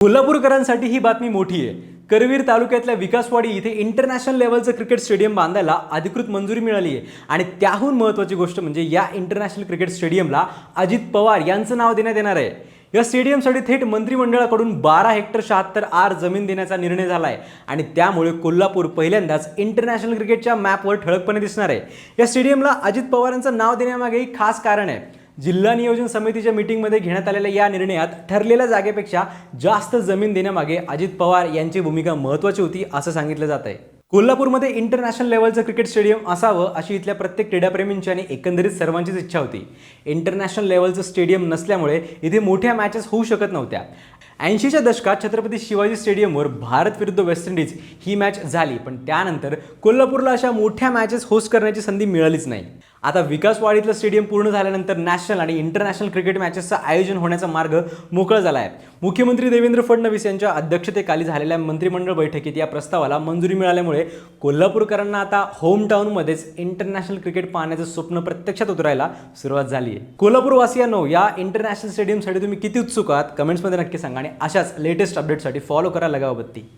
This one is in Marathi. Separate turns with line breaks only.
कोल्हापूरकरांसाठी ही बातमी मोठी आहे। करवीर तालुक्यातल्या विकासवाडी इथे इंटरनॅशनल लेवलचं क्रिकेट स्टेडियम बांधायला अधिकृत मंजुरी मिळाली आहे आणि त्याहून महत्त्वाची गोष्ट म्हणजे या इंटरनॅशनल क्रिकेट स्टेडियमला अजित पवार यांचं नाव देण्यात येणार आहे। या स्टेडियमसाठी थेट मंत्रिमंडळाकडून 12 हेक्टर 76 आर जमीन देण्याचा निर्णय झाला आहे आणि त्यामुळे कोल्हापूर पहिल्यांदाच इंटरनॅशनल क्रिकेटच्या मॅपवर ठळकपणे दिसणार आहे। या स्टेडियमला अजित पवारांचं नाव देण्यामागेही खास कारण आहे। जिल्हा नियोजन समितीच्या मीटिंगमध्ये घेण्यात आलेल्या या निर्णयात ठरलेल्या जागेपेक्षा जास्त जमीन देण्यामागे अजित पवार यांची भूमिका महत्त्वाची होती असं सांगितलं जात आहे। कोल्हापूरमध्ये इंटरनॅशनल लेवलचं क्रिकेट स्टेडियम असावं अशी इथल्या प्रत्येक क्रीडाप्रेमींची आणि एकंदरीत सर्वांचीच इच्छा होती। इंटरनॅशनल लेवलचं स्टेडियम नसल्यामुळे इथे मोठ्या मॅचेस होऊ शकत नव्हत्या। 80च्या दशकात छत्रपती शिवाजी स्टेडियमवर भारत विरुद्ध वेस्ट इंडिज ही मॅच झाली, पण त्यानंतर कोल्हापूरला अशा मोठ्या मॅचेस होस्ट करण्याची संधी मिळालीच नाही। आता विकासवाडीतलं स्टेडियम पूर्ण झाल्यानंतर नॅशनल आणि इंटरनॅशनल क्रिकेट मॅचेसचं आयोजन होण्याचा मार्ग मोकळा झाला आहे। मुख्यमंत्री देवेंद्र फडणवीस यांच्या अध्यक्षतेखाली झालेल्या मंत्रिमंडळ बैठकीत या प्रस्तावाला मंजुरी मिळाल्यामुळे कोल्हापूरकरांना आता होम टाउनमध्येच इंटरनॅशनल क्रिकेट पाहण्याचं स्वप्न प्रत्यक्षात उतरायला सुरुवात झाली आहे। कोल्हापूरवासियांनो, या इंटरनॅशनल स्टेडियमसाठी तुम्ही किती उत्सुक आहात कमेंट्समध्ये नक्की सांगा आणि अशाच लेटेस्ट अपडेट्ससाठी फॉलो करा लगावबत्ती।